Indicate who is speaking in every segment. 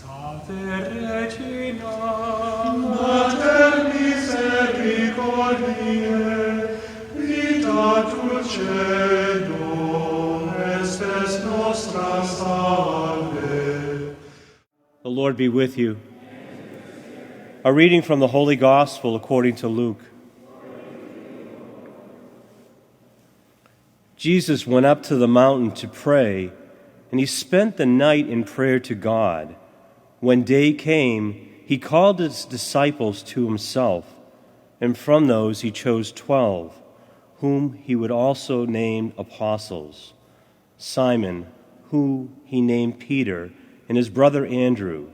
Speaker 1: Regina, Mater misericordiae, vita dulcedo, estes nostra salve.
Speaker 2: The Lord be with you. A reading from the Holy Gospel according to Luke. Jesus went up to the mountain to pray, and he spent the night in prayer to God. When day came, he called his disciples to himself, and from those he chose 12, whom he would also name apostles: Simon, who he named Peter, and his brother Andrew,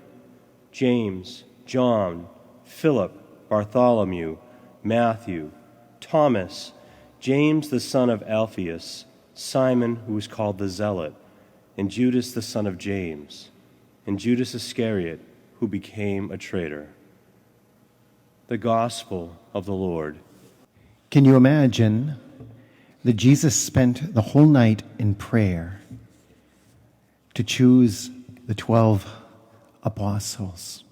Speaker 2: James, John, Philip, Bartholomew, Matthew, Thomas, James the son of Alphaeus, Simon who was called the Zealot, and Judas the son of James, and Judas Iscariot, who became a traitor. The Gospel of the Lord.
Speaker 3: Can you imagine that Jesus spent the whole night in prayer to choose the 12 apostles?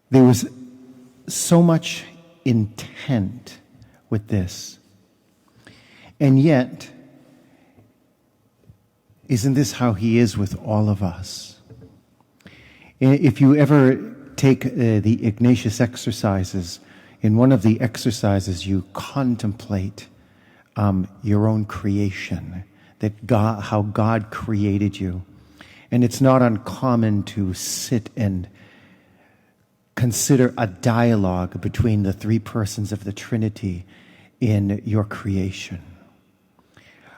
Speaker 3: There was so much intent with this. And yet, isn't this how he is with all of us? If you ever take the Ignatius exercises, in one of the exercises you contemplate your own creation, that God, how God created you. And it's not uncommon to sit and consider a dialogue between the three persons of the Trinity in your creation.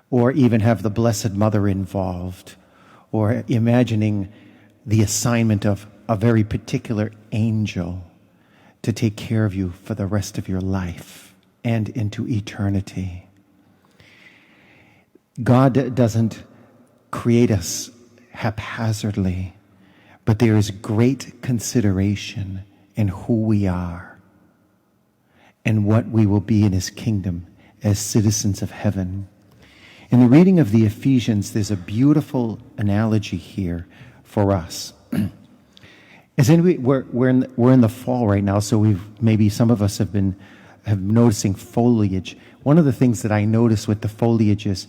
Speaker 3: Or even have the Blessed Mother involved, or imagining the assignment of a very particular angel to take care of you for the rest of your life and into eternity. God doesn't create us haphazardly, but there is great consideration in who we are and what we will be in his kingdom as citizens of heaven. In the reading of the Ephesians, there's a beautiful analogy here for us. As in we're in the fall right now, so maybe some of us have noticing foliage. One of the things that I notice with the foliage is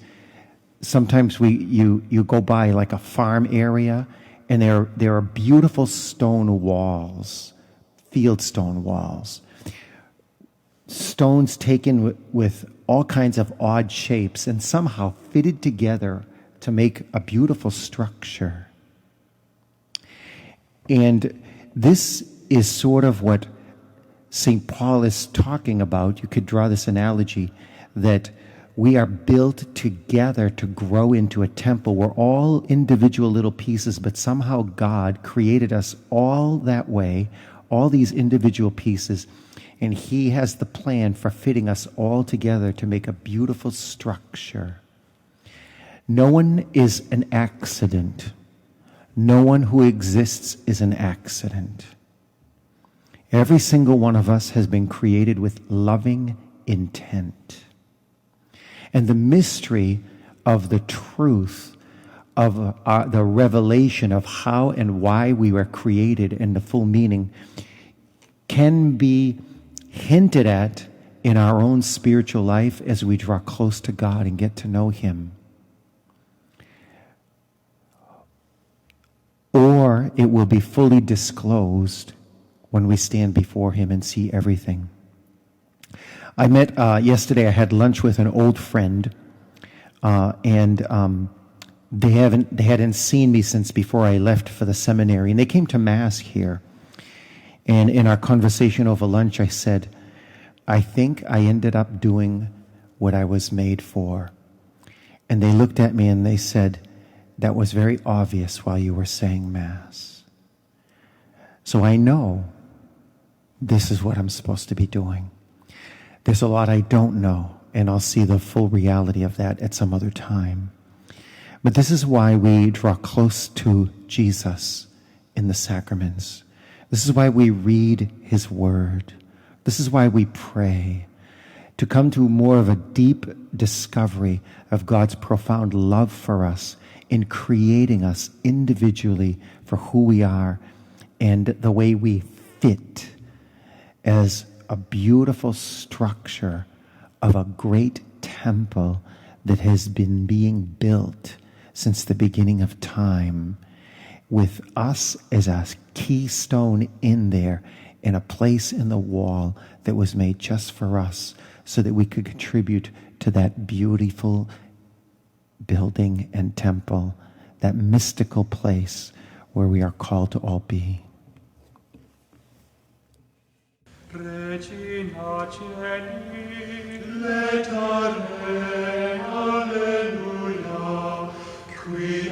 Speaker 3: sometimes you go by like a farm area, and there are beautiful stone walls, field stone walls. Stones taken with all kinds of odd shapes and somehow fitted together to make a beautiful structure. And this is sort of what St. Paul is talking about. You could draw this analogy that we are built together to grow into a temple. We're all individual little pieces, but somehow God created us all that way, all these individual pieces, and he has the plan for fitting us all together to make a beautiful structure. No one is an accident. No one who exists is an accident. Every single one of us has been created with loving intent. And the mystery of the truth of the revelation of how and why we were created and the full meaning can be hinted at in our own spiritual life as we draw close to God and get to know him. Or it will be fully disclosed when we stand before him and see everything. I met yesterday, I had lunch with an old friend, and they hadn't seen me since before I left for the seminary, and they came to Mass here. And in our conversation over lunch, I said, I think I ended up doing what I was made for. And they looked at me and they said, that was very obvious while you were saying Mass. So I know this is what I'm supposed to be doing. There's a lot I don't know, and I'll see the full reality of that at some other time. But this is why we draw close to Jesus in the sacraments. This is why we read his word. This is why we pray, to come to more of a deep discovery of God's profound love for us in creating us individually for who we are and the way we fit as a beautiful structure of a great temple that has been being built since the beginning of time, with us as a keystone in there, in a place in the wall that was made just for us, so that we could contribute to that beautiful building and temple, that mystical place where we are called to all be.
Speaker 1: Regina Celi, letare, alleluia, qui